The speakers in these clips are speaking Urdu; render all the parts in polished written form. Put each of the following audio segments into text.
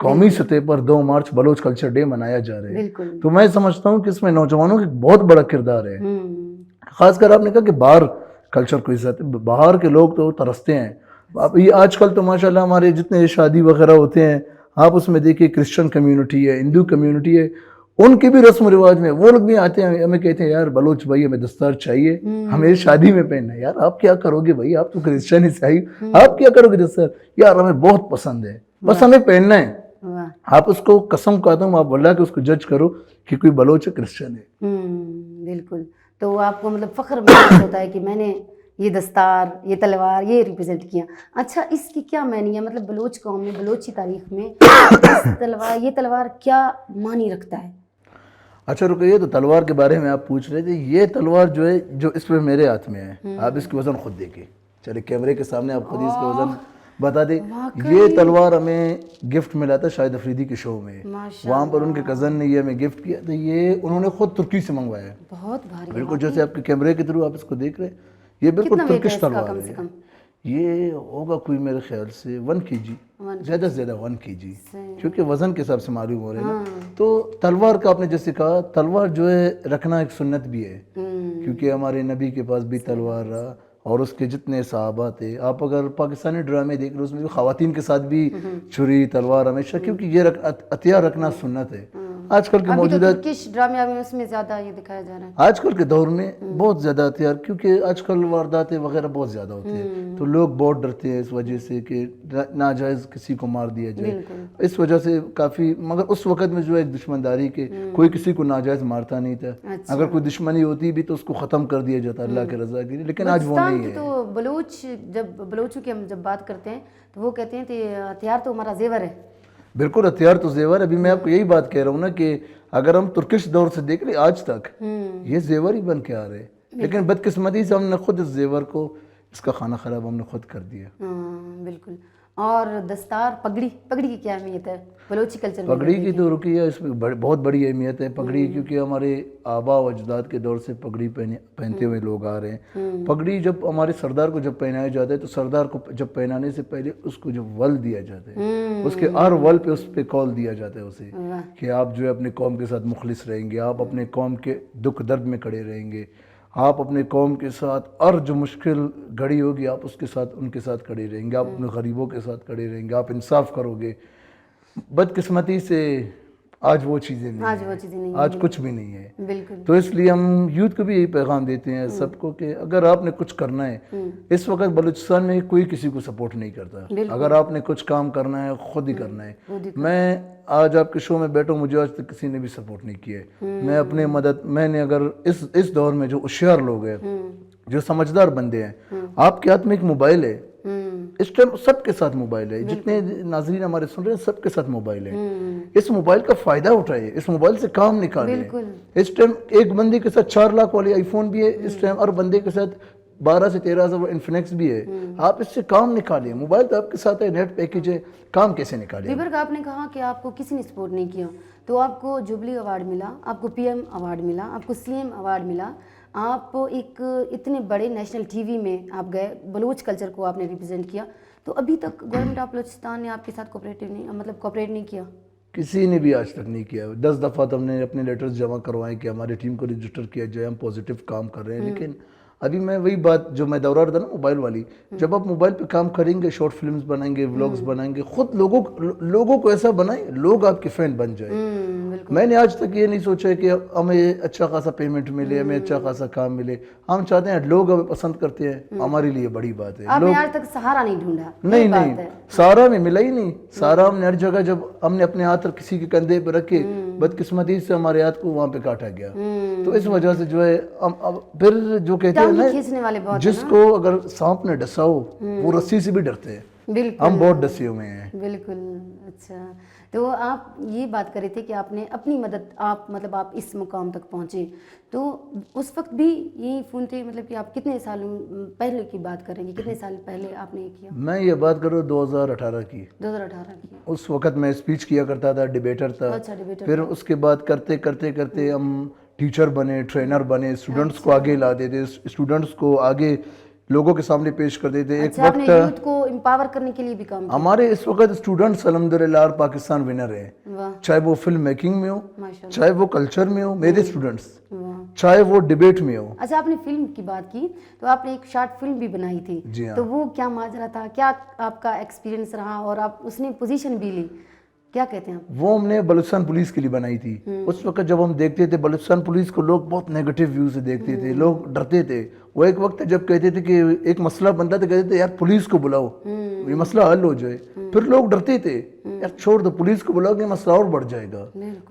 قومی سطح پر 2 مارچ بلوچ کلچر ڈے منایا جا رہا ہے. بالکل. تو میں سمجھتا ہوں کہ اس میں نوجوانوں کی بہت بڑا کردار ہے. خاص کر آپ نے کہا کہ باہر کلچر کو عزت ہے، باہر کے لوگ تو ترستے ہیں. اب یہ آج کل تو ماشاءاللہ ہمارے جتنے شادی وغیرہ ہوتے ہیں آپ اس میں دیکھیے کرسچن کمیونٹی ہے، ہندو کمیونٹی ہے، ان کے بھی رسم و رواج میں وہ لوگ بھی آتے ہیں، ہمیں کہتے ہیں یار بلوچ بھائی ہمیں دستار چاہیے، ہمیں شادی میں پہننا ہے. یار آپ کیا کرو گے بھائی، آپ تو کرسچن عیسائی، آپ کیا کرو گے دستار؟ یار ہمیں بہت پسند ہے، بس ہمیں پہننا ہے. آپ اس کو قسم کھاتا ہوں، آپ اللہ کے اس کو جج کرو کہ کوئی بلوچ کرسچن ہے. بالکل. تو آپ کو مطلب فخر محسوس ہوتا ہے کہ میں نے یہ دستار، یہ تلوار، یہ ریپرزینٹ کیا. اچھا اس کی کیا معنی ہے، مطلب بلوچ قوم میں، بلوچی تاریخ میں یہ تلوار کیا معنی رکھتا ہے؟ اچھا رکیے، تو تلوار کے بارے میں آپ پوچھ رہے تھے. یہ تلوار جو ہے جو اس پہ میرے ہاتھ میں ہے، آپ اس کی وزن خود دیکھیں. چلے کیمرے کے سامنے آپ خود ہی اس کا وزن بتا دیں. یہ تلوار ہمیں گفٹ ملا تھا شاہد افریدی کے شو میں، وہاں پر ان کے کزن نے یہ ہمیں گفٹ کیا تھا. یہ انہوں نے خود ترکی سے منگوایا ہے. بہت بھاری. بالکل جیسے آپ کے کیمرے کے تھرو آپ اس کو دیکھ رہے ہیں، یہ بالکل ترکش تلوار ہے. یہ ہوگا کوئی میرے خیال سے 1 kg، زیادہ سے زیادہ 1 kg، کیونکہ وزن کے حساب سے معلوم ہو رہے ہیں نا. تو تلوار کا آپ نے جیسے کہا، تلوار جو ہے رکھنا ایک سنت بھی ہے، کیونکہ ہمارے نبی کے پاس بھی تلوار رہا اور اس کے جتنے صحابہ تھے. آپ اگر پاکستانی ڈرامے دیکھ رہے اس میں بھی خواتین کے ساتھ بھی چھری تلوار ہمیشہ، کیونکہ یہ ہتھیار رکھنا سنت ہے. آج کل کے موجودہ ترکش ڈرامے میں اس میں زیادہ یہ دکھایا جا رہا ہے. آج کل کے دور میں بہت زیادہ ہتھیار، کیونکہ آج کل وارداتیں وغیرہ بہت زیادہ ہوتے ہیں، تو لوگ بہت ڈرتے ہیں اس وجہ سے کہ ناجائز کسی کو مار دیا جائے. اس وجہ سے کافی، مگر اس وقت میں جو ہے دشمنداری کے کوئی کسی کو ناجائز مارتا نہیں تھا. اگر کوئی دشمنی ہوتی بھی تو اس کو ختم کر دیا جاتا اللہ کے رضا کے لیے، لیکن آج وہ نہیں ہے. تو بلوچ، جب بلوچوں کی ہم جب بات کرتے ہیں تو وہ کہتے ہیں کہ ہتھیار تو ہمارا زیور ہے. بالکل ہتھیار تو زیور ہے. ابھی میں آپ کو یہی بات کہہ رہا ہوں نا کہ اگر ہم ترکش دور سے دیکھ لیں آج تک یہ زیور ہی بن کے آ رہے، لیکن بدقسمتی سے ہم نے خود اس زیور کو، اس کا کھانا خراب ہم نے خود کر دیا. بالکل. اور دستار، پگڑی کی کیا اہمیت ہے بلوچی کلچر میں؟ پگڑی کی تو رکی ہے، اس میں بہت بڑی اہمیت ہے پگڑی، کیونکہ ہمارے آبا و اجداد کے دور سے پگڑی پہنتے ہوئے لوگ آ رہے ہیں. پگڑی جب ہمارے سردار کو جب پہنایا جاتا ہے تو سردار کو جب پہنانے سے پہلے اس کو جب ول دیا جاتا ہے، اس کے ہر ول پہ اس پہ کال دیا جاتا ہے اسے کہ آپ جو ہے اپنے قوم کے ساتھ مخلص رہیں گے، آپ اپنے قوم کے دکھ درد میں کھڑے رہیں گے، آپ اپنے قوم کے ساتھ اور جو مشکل گھڑی ہوگی آپ اس کے ساتھ، ان کے ساتھ کھڑے رہیں گے، آپ اپنے غریبوں کے ساتھ کھڑے رہیں گے، آپ انصاف کرو گے. بدقسمتی سے آج وہ چیزیں نہیں، آج کچھ بھی نہیں ہے. بالکل. تو اس لیے ہم یوتھ کو بھی یہی پیغام دیتے ہیں سب کو کہ اگر آپ نے کچھ کرنا ہے، اس وقت بلوچستان میں کوئی کسی کو سپورٹ نہیں کرتا. اگر آپ نے کچھ کام کرنا ہے خود ہی کرنا ہے. میں آج آپ کے شو میں بیٹھا ہوں، مجھے آج تک کسی نے بھی سپورٹ نہیں کیا ہے. میں اپنے مدد، میں نے اگر اس دور میں جو ہوشیار لوگ ہیں، جو سمجھدار بندے ہیں، آپ کے ہاتھ میں ایک موبائل ہے اس ٹائم، سب کے ساتھ موبائل ہے، جتنے ناظرین ہمارے سن رہے ہیں سب کے ساتھ موبائل ہے. اس موبائل کا فائدہ اٹھائے، اس موبائل سے کام نکالے. اس ٹائم ایک بندے کے ساتھ 4 لاکھ والی آئی فون بھی ہے اس ٹائم، اور بندے کے ساتھ 12 سے 13 ہزار انفینکس بھی ہے. آپ اس سے کام نکالیں. موبائل تو آپ کے ساتھ ہے، نیٹ پیکج ہے، کام کیسے نکالیں؟ دیبرگ، آپ نے کہا کہ آپ کو کسی نے سپورٹ نہیں کیا، تو آپ کو جوبلی ایوارڈ ملا، آپ کو پی ایم ایوارڈ ملا، آپ کو سی ایم ایوارڈ ملا، آپ ایک اتنے بڑے نیشنل ٹی وی میں آپ گئے، بلوچ کلچر کو آپ نے ریپرزینٹ کیا، تو ابھی تک گورنمنٹ آف بلوچستان نے آپ کے ساتھ کوپریٹ نہیں کیا؟ کسی نے بھی آج تک نہیں کیا. 10 دفعہ تو ہم نے اپنے لیٹرز جمع کروائے کہ ہماری ٹیم کو رجسٹر کیا جائے، ہم پازیٹیو کام کر رہے ہیں. لیکن ابھی میں وہی بات جو میں دورہ رہا تھا نا موبائل والی، جب آپ موبائل پہ کام کریں گے، شارٹ فلمز بنائیں گے، ولاگز بنائیں گے، خود لوگوں کو ایسا بنائیں لوگ آپ کے فین بن جائیں. میں نے آج تک یہ نہیں سوچا کہ ہمیں اچھا خاصا پیمنٹ ملے، ہمیں اچھا خاصا کام ملے. ہم چاہتے ہیں لوگ ہمیں پسند کرتے ہیں، ہمارے لیے بڑی بات ہے. آپ نے آج تک سہارا نہیں ڈھونڈا؟ نہیں، سہارا میں ملا ہی نہیں. سہارا ہم نے ہر جگہ جب ہم نے اپنے ہاتھ کسی کے کندھے پہ رکھے، بدقسمتی سے ہمارے ہاتھ کو وہاں پہ کاٹا گیا. تو اس وجہ سے جو ہے پھر جو کہتے ہیں نا، جس کو اگر سانپ نے ڈسا ہو وہ رسی سے بھی ڈرتے ہیں. ہم بہت ڈسے ہوئے ہیں. بالکل. اچھا، تو آپ یہ بات کر رہے تھے کہ آپ نے اپنی مدد، آپ اس مقام تک پہنچے، تو اس وقت بھی یہی فون تھے، مطلب کہ آپ کتنے سالوں پہلے کی بات کریں گے، کتنے سال پہلے آپ نے یہ کیا؟ میں یہ بات کروں 2018 کی. 2018 کی. اس وقت میں اسپیچ کیا کرتا تھا، ڈیبیٹر تھا. پھر اس کے بعد کرتے ہم ٹیچر بنے، ٹرینر بنے، اسٹوڈنٹس کو آگے لاتے تھے، اسٹوڈنٹس کو آگے لوگوں کے سامنے پیش کرتے تھے. ایک اچھا آپ نے یوتھ کو امپاور کرنے کے لیے بھی کام کیا. ہمارے اس وقت اسٹوڈنٹس الحمدللہ اور پاکستان ونر ہیں, چاہے وہ فلم میکنگ میں ہو, چاہے وہ کلچر میں ہو, میرے اسٹوڈنٹس, چاہے وہ ڈیبیٹ میں ہو. اچھا آپ نے فلم کی بات کی تو آپ نے ایک شارٹ فلم بھی بنائی تھی, تو وہ کیا ماجرا تھا, کیا آپ کا ایکسپیرینس رہا اور آپ اس نے پوزیشن بھی لی, کیا کہتے ہیں آپ؟ وہ ہم نے بلوچستان پولیس کے لیے بنائی تھی. اس وقت جب ہم دیکھتے تھے بلوچستان پولیس کو لوگ بہت نیگیٹو ویو سے دیکھتے تھے, لوگ ڈرتے تھے. وہ ایک وقت جب کہتے تھے کہ ایک مسئلہ بنتا تھا, کہتے تھے یار پولیس کو بلاؤ یہ مسئلہ حل ہو جائے. پھر لوگ ڈرتے تھے, یار چھوڑ دو پولیس کو بلاؤ کہ مسئلہ اور بڑھ جائے گا.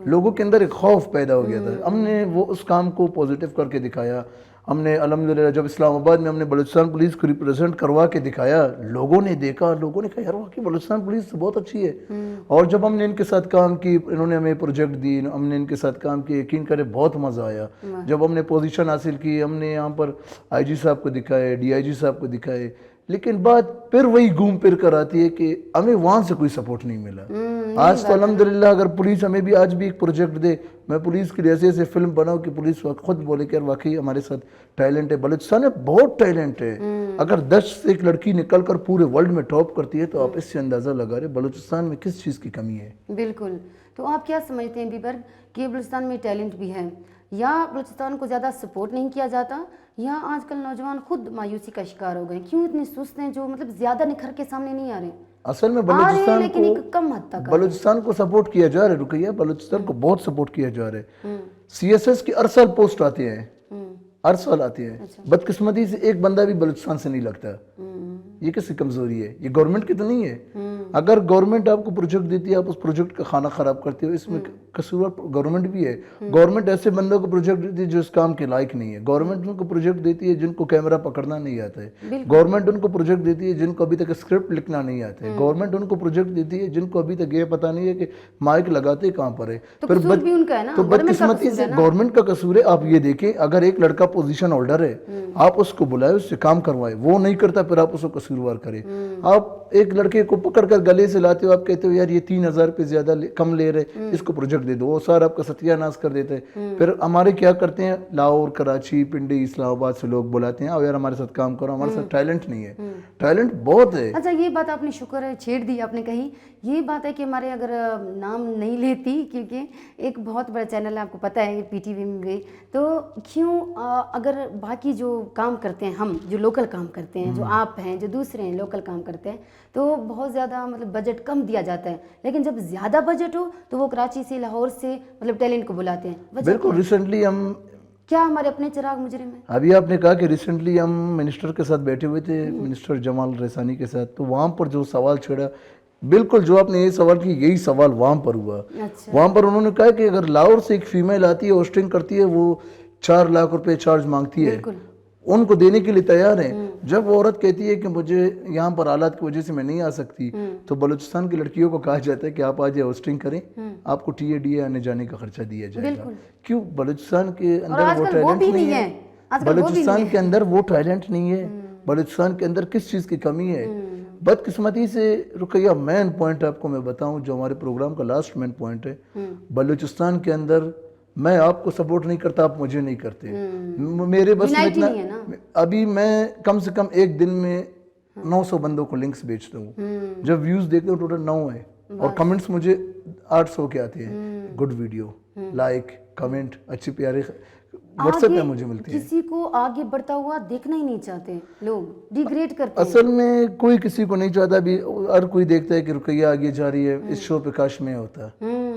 لوگوں کے اندر ایک خوف پیدا ہو گیا تھا. ہم نے وہ اس کام کو پازیٹیو کر کے دکھایا. ہم نے الحمدللہ جب اسلام آباد میں ہم نے بلوچستان پولیس کو ریپرزینٹ کروا کے دکھایا, لوگوں نے دیکھا, لوگوں نے کہا یار واقعی بلوچستان پولیس بہت اچھی ہے. اور جب ہم نے ان کے ساتھ کام کی, انہوں نے ہمیں پروجیکٹ دی, ہم نے ان کے ساتھ کام کی, یقین کرے بہت مزہ آیا. جب ہم نے پوزیشن حاصل کی, ہم نے یہاں پر آئی جی صاحب کو دکھائے, ڈی آئی جی صاحب کو دکھائے, لیکن بات پھر وہی گھوم پھر کر آتی ہے کہ ہمیں وہاں سے کوئی سپورٹ نہیں ملا. آج تو الحمدللہ اگر پولیس ہمیں بھی آج بھی ایک پروجیکٹ دے, میں پولیس کے لیے ایسے فلم بناؤں کہ پولیس خود بولے کہ واقعی ہمارے ساتھ ٹیلنٹ ہے. بلوچستان میں بہت ٹیلنٹ ہے. اگر 10 سے ایک لڑکی نکل کر پورے ورلڈ میں ٹاپ کرتی ہے تو آپ اس سے اندازہ لگا رہے بلوچستان میں کس چیز کی کمی ہے. بالکل. تو آپ کیا سمجھتے ہیں بیبر کہ بلوچستان میں ٹیلنٹ بھی ہے, یا بلوچستان کو زیادہ سپورٹ نہیں کیا جاتا, یا آج کل نوجوان خود مایوسی کا شکار ہو گئے, کیوں اتنے سست ہیں جو مطلب زیادہ نکھر کے سامنے نہیں آ رہے؟ اصل میں بلوچستان کو سپورٹ کیا جا رہا ہے. رکیہ, بلوچستان کو بہت سپورٹ کیا جا رہا ہے. سی ایس ایس کی ہر سال پوسٹ آتے ہیں, ہر سال آتے ہیں. بدقسمتی سے ایک بندہ بھی بلوچستان سے نہیں لگتا. یہ کس کی کمزوری ہے؟ یہ گورنمنٹ کی تو نہیں ہے. اگر گورنمنٹ آپ کو پروجیکٹ دیتی ہے, آپ اس پروجیکٹ کا کھانا خراب کرتے ہو, اس میں قصور گورنمنٹ بھی ہے. گورنمنٹ ایسے بندوں کو پروجیکٹ دیتی ہے جو اس کام کے لائق نہیں ہے. گورنمنٹ ان کو پروجیکٹ دیتی ہے جن کو کیمرہ پکڑنا نہیں آتا ہے. گورنمنٹ ان کو پروجیکٹ دیتی ہے جن کو ابھی تک اسکرپٹ لکھنا نہیں آتا ہے. گورنمنٹ ان کو پروجیکٹ دیتی ہے جن کو ابھی تک یہ پتہ نہیں ہے کہ مائک لگاتے کہاں پر ہے. تو بدقسمتی سے گورنمنٹ کا قصور ہے. آپ یہ دیکھیں, اگر ایک لڑکا پوزیشن ہولڈر ہے, آپ اس کو بلائے, اس سے کام کروائے, وہ نہیں کرتا پھر آپ اس کو قصوروار کرے. آپ ایک لڑکے کو پکڑ کر گلے سے لاتے ہو, آپ کہتے ہو یار یہ 3000 روپے زیادہ کم لے رہے, اس کو پروجیکٹ دے دو, وہ سارا آپ کا ستیہ ناش کر دیتے ہیں. پھر ہمارے کیا کرتے ہیں, لاہور, کراچی, پنڈی, اسلام آباد سے لوگ بلاتے ہیں, آؤ یار ہمارے ساتھ کام کرو, ہمارے ساتھ ٹیلنٹ نہیں ہے. ٹیلنٹ بہت ہے. اچھا یہ بات آپ نے شکر ہے چھیڑ دی, آپ نے کہی یہ بات ہے کہ ہمارے اگر نام نہیں لیتی, کیونکہ ایک بہت بڑا چینل ہے, آپ کو پتہ ہے پی ٹی وی میں بھی, تو کیوں اگر باقی جو کام کرتے ہیں, ہم جو لوکل کام کرتے ہیں, جو آپ ہیں, جو دوسرے ہیں لوکل کام کرتے ہیں, تو بہت زیادہ مطلب بجٹ کم دیا جاتا ہے, لیکن جب زیادہ بجٹ ہو تو وہ کراچی سے, لاہور سے مطلب ٹیلنٹ کو بلاتے ہیں. بالکل. ریسنٹلی ہم کیا ہمارے اپنے چراغ مجرم ہیں؟ ابھی آپ نے کہا کہ ریسنٹلی ہم منسٹر کے ساتھ بیٹھے ہوئے تھے, منسٹر جمال ریسانی کے ساتھ, تو وہاں پر جو سوال چھڑا, بالکل جو آپ نے یہ سوال کی, یہی سوال وہاں پر ہوا. وہاں پر انہوں نے کہا کہ اگر لاہور سے ایک فیمیل آتی ہے, ہوسٹنگ کرتی ہے, وہ 4 لاکھ روپے چارج مانگتی ہے, ان کو دینے کے لیے تیار ہیں. جب وہ عورت کہتی ہے کہ مجھے یہاں پر حالات کی وجہ سے میں نہیں آ سکتی, تو بلوچستان کی لڑکیوں کو کہا جاتا ہے کہ آپ آج ہوسٹنگ کریں, آپ کو ٹی اے ڈی اے آنے جانے کا خرچہ دیا جائے گا. کیوں؟ بلوچستان کے اندر وہ ٹیلنٹ نہیں ہے. بلوچستان کے اندر وہ ٹیلنٹ نہیں ہے. بلوچستان کے اندر کس چیز کی کمی ہے؟ بدقسمتی سے رکیہ, مین پوائنٹ آپ کو میں بتاؤں, جو ہمارے پروگرام کا لاسٹ مین پوائنٹ ہے, بلوچستان کے اندر میں آپ کو سپورٹ نہیں کرتا, آپ مجھے نہیں کرتے. میرے بس میں اتنا, ابھی میں کم سے کم ایک دن میں 900 بندوں کو لنکس بیچتا ہوں. جب ویوز دیکھتے ہوں ٹوٹل 9 ہے, اور کمنٹس مجھے 800 کے آتے ہیں. گڈ ویڈیو, لائک, کمنٹ, اچھی پیارے واٹس ایپ پہ مجھے ملتی ہے. کسی کو آگے بڑھتا ہوا دیکھنا ہی نہیں چاہتے لوگ, ڈیگریڈ کرتے ہیں. اصل میں کوئی کسی کو نہیں چاہتا. بھی ہر کوئی دیکھتا ہے کہ رکیہ آگے جا رہی ہے, اس شو پہ کاش میں ہوتا.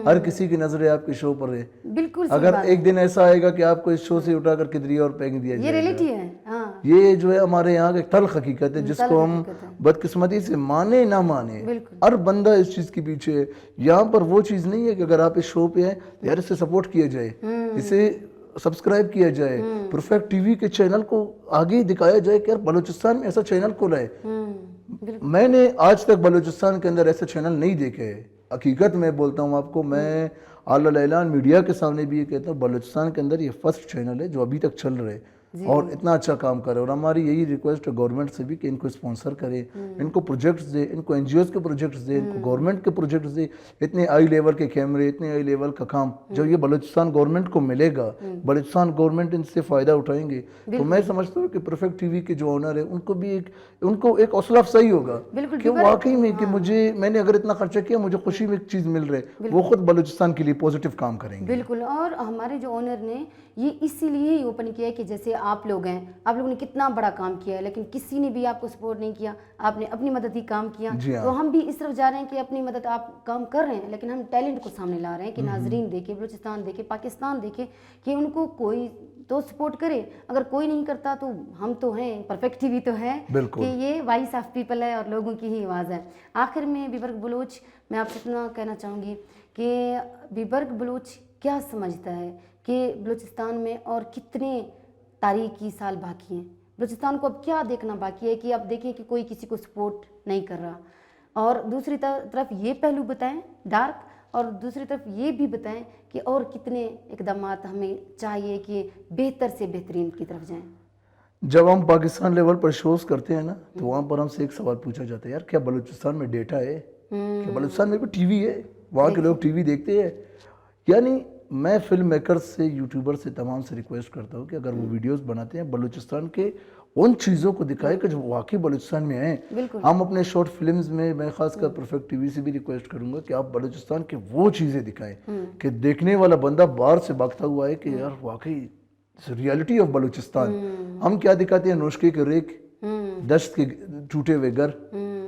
ہر کسی کی نظریں آپ کے شو پر ہے. بالکل. اگر ایک دن ایسا آئے گا کہ آپ کو اس شو سے اٹھا کر کدری اور پھینک دیا جائے گا, یہ ریئلٹی ہے. یہ جو ہے ہمارے یہاں ایک تلخ حقیقت ہے, جس کو ہم بدقسمتی سے مانے نہ مانے, ہر بندہ اس چیز کے پیچھے ہے. یہاں پر وہ چیز نہیں ہے کہ اگر آپ اس شو پہ ہیں یار اسے سپورٹ کیا جائے, اسے سبسکرائب کیا جائے, پرفیکٹ ٹی وی کے چینل کو آگے دکھایا جائے کہ یار بلوچستان میں ایسا چینل کھولا ہے. میں نے آج تک بلوچستان کے اندر ایسا چینل نہیں دیکھے. حقیقت میں بولتا ہوں آپ کو, میں اعلیٰ اعلان میڈیا کے سامنے بھی یہ کہتا ہوں, بلوچستان کے اندر یہ فرسٹ چینل ہے جو ابھی تک چل رہے. اور اتنا اچھا کام کرے. اور ہماری یہی ریکویسٹ ہے گورنمنٹ سے بھی کہ ان کو اسپانسر کرے, ان کو پروجیکٹس دے, ان کو این جی اوز کے پروجیکٹس دے, ان کو گورنمنٹ کے پروجیکٹس دے. اتنے ہائی لیول کے کیمرے, اتنے ہائی لیول کا کام جو یہ بلوچستان گورنمنٹ کو ملے گا, بلوچستان گورنمنٹ ان سے فائدہ اٹھائیں گے, تو میں سمجھتا ہوں کہ پرفیکٹ ٹی وی کے جو آنر ہے ان کو بھی ایک حوصلہ افزائی ہوگا کہ واقعی میں کہ میں نے اگر اتنا خرچہ کیا, مجھے خوشی میں ایک چیز مل رہی ہے, وہ خود بلوچستان کے لیے پازیٹیو کام کریں گے. بالکل. اور ہمارے جو آنر نے یہ اسی لیے ہی اوپن کیا ہے کہ جیسے آپ لوگ ہیں, آپ لوگوں نے کتنا بڑا کام کیا ہے, لیکن کسی نے بھی آپ کو سپورٹ نہیں کیا, آپ نے اپنی مدد ہی کام کیا. تو ہم بھی اس طرف جا رہے ہیں کہ اپنی مدد آپ کام کر رہے ہیں, لیکن ہم ٹیلنٹ کو سامنے لا رہے ہیں کہ ناظرین دیکھیں, بلوچستان دیکھیں, پاکستان دیکھیں, کہ ان کو کوئی تو سپورٹ کرے. اگر کوئی نہیں کرتا تو ہم تو ہیں, پرفیکٹ ٹی وی تو ہے کہ یہ وائس آف پیپل ہے اور لوگوں کی ہی آواز ہے. آخر میں بیبرگ بلوچ, میں آپ سے اتنا کہنا چاہوں گی کہ بیبرگ بلوچ کیا سمجھتا ہے کہ بلوچستان میں اور کتنے تاریخی سال باقی ہیں, بلوچستان کو اب کیا دیکھنا باقی ہے کہ اب دیکھیں کہ کوئی کسی کو سپورٹ نہیں کر رہا, اور دوسری طرف یہ پہلو بتائیں ڈارک, اور دوسری طرف یہ بھی بتائیں کہ اور کتنے اقدامات ہمیں چاہیے کہ بہتر سے بہترین کی طرف جائیں. جب ہم پاکستان لیول پر شوز کرتے ہیں نا, تو وہاں پر ہم سے ایک سوال پوچھا جاتا ہے, یار کیا بلوچستان میں ڈیٹا ہے, کیا بلوچستان میں بھی ٹی وی ہے, وہاں کے لوگ ٹی وی دیکھتے ہیں. یعنی میں فلم میکرز سے, یوٹیوبر سے, تمام سے ریکویسٹ کرتا ہوں کہ اگر وہ ویڈیوز بناتے ہیں بلوچستان کے ان چیزوں کو دکھائے کہ جو واقعی بلوچستان میں ہیں. ہم اپنے شارٹ فلمز میں خاص کر پرفیکٹ ٹی وی سے بھی ریکویسٹ کروں گا کہ آپ بلوچستان کے وہ چیزیں دکھائیں کہ دیکھنے والا بندہ باہر سے بھاگتا ہوا ہے کہ یار واقعی ریالٹی آف بلوچستان. ہم کیا دکھاتے ہیں, نوشکے کے ریک, دشت کے ٹوٹے ہوئے گھر,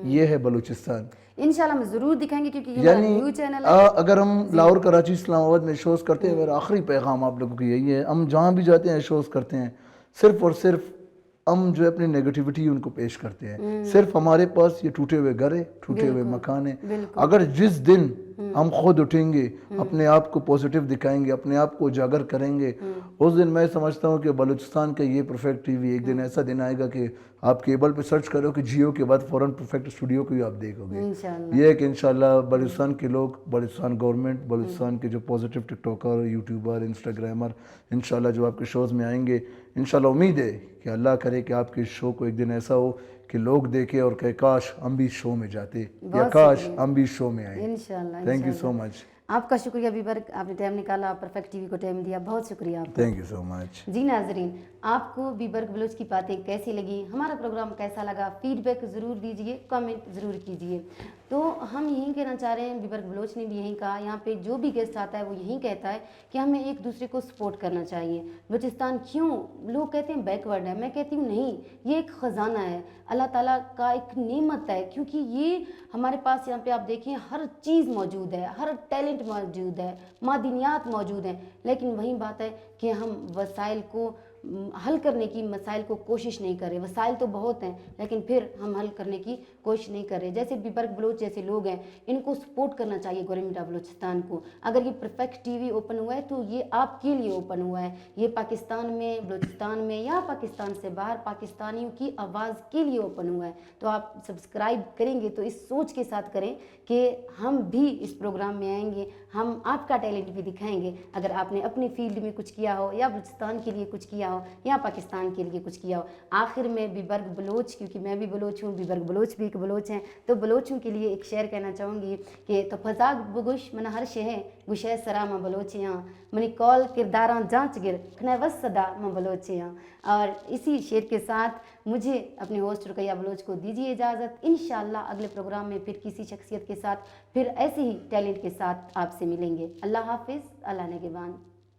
یہ ہے بلوچستان. انشاءاللہ ہم ضرور دکھائیں گے کیونکہ یہ یعنی نیو چینل ہے. اگر ہم لاہور, کراچی, اسلام آباد میں شوز کرتے ہیں, میرا آخری پیغام آپ لوگوں کی یہی ہے, ہم جہاں بھی جاتے ہیں شوز کرتے ہیں, صرف اور صرف ہم جو اپنی نیگیٹیوٹی ان کو پیش کرتے ہیں. صرف ہمارے پاس یہ ٹوٹے ہوئے گھر ہے, ٹوٹے ہوئے مکان ہیں. اگر جس دن ہم خود اٹھیں گے, اپنے آپ کو پازیٹیو دکھائیں گے, اپنے آپ کو اجاگر کریں گے, اس دن میں سمجھتا ہوں کہ بلوچستان کا یہ پرفیکٹ ٹی وی ایک دن ایسا دن آئے گا کہ آپ کیبل پہ سرچ کرو کہ جیو کے بعد فوراً پرفیکٹ اسٹوڈیو کو بھی آپ دیکھو گے. یہ ہے کہ انشاءاللہ بلوچستان کے لوگ, بلوچستان گورنمنٹ, بلوچستان کے جو پازیٹیو ٹک ٹاکر, یوٹیوبر, انسٹاگرامر انشاءاللہ جو آپ کے شوز میں آئیں گے, انشاءاللہ امید ہے کہ اللہ کرے کہ آپ کے شو کو ایک دن ایسا ہو کہ لوگ دیکھیں اور کہ کاش ہم بھی شو میں جاتے, یا کاش ہم بھی شو میں آئیں. انشاءاللہ. تھینک یو سو مچ. آپ کا شکریہ بیبرگ, آپ نے ٹائم نکالا, پرفیکٹ ٹی وی کو ٹائم دیا, بہت شکریہ آپ کا. تھینک یو سو مچ. جی ناظرین, آپ کو بیبرگ بلوچ کی باتیں کیسی لگی, ہمارا پروگرام کیسا لگا, فیڈ بیک ضرور دیجیے, کامنٹ ضرور کیجیے. تو ہم یہی کہنا چاہ رہے ہیں, بیبرگ بلوچ نے بھی یہی کہا, یہاں پہ جو بھی گیسٹ آتا ہے وہ یہی کہتا ہے کہ ہمیں ایک دوسرے کو سپورٹ کرنا چاہیے. بلوچستان کیوں لوگ کہتے ہیں بیکورڈ ہے, میں کہتی ہوں نہیں, یہ ایک خزانہ ہے, اللہ تعالیٰ کا ایک نعمت ہے, کیونکہ یہ ہمارے پاس یہاں پہ آپ دیکھیں ہر چیز موجود ہے, ہر ٹیلنٹ موجود ہے, معدنیات موجود ہیں, لیکن وہی بات ہے کہ ہم وسائل کو حل کرنے کی, مسائل کو کوشش نہیں کر رہے. وسائل تو بہت ہیں لیکن پھر ہم حل کرنے کی کوشش نہیں کر رہے. جیسے بیبرگ بلوچ جیسے لوگ ہیں, ان کو سپورٹ کرنا چاہیے گورنمنٹ آف بلوچستان کو. اگر یہ پرفیکٹ ٹی وی اوپن ہوا ہے تو یہ آپ کے لیے اوپن ہوا ہے, یہ پاکستان میں, بلوچستان میں یا پاکستان سے باہر پاکستانیوں کی آواز کے لیے اوپن ہوا ہے. تو آپ سبسکرائب کریں گے تو اس سوچ کے ساتھ کریں کہ ہم بھی اس پروگرام میں آئیں گے, ہم آپ کا ٹیلنٹ بھی دکھائیں گے. اگر آپ نے اپنی فیلڈ میں کچھ کیا ہو, یا بلوچستان کے لیے کچھ کیا ہو, یا پاکستان کے لیے کچھ کیا ہو. آخر میں بیبرگ بلوچ, کیونکہ میں بھی بلوچ ہوں, بیبرگ بلوچ بھی ایک بلوچ ہیں, تو بلوچوں کے لیے ایک شعر کہنا چاہوں گی کہ تو فضاق بگوش من ہر شہ گوشہ سرا میں بلوچیاں, منی کال کرداراں جانچ گر کھنے وس صدا میں بلوچیاں. اور اسی شعر کے ساتھ مجھے اپنے ہوسٹ رقیہ بلوچ کو دیجیے اجازت. انشاءاللہ اگلے پروگرام میں پھر کسی شخصیت کے ساتھ, پھر ایسے ہی ٹیلنٹ کے ساتھ آپ سے ملیں گے. اللہ حافظ, اللہ نگہبان.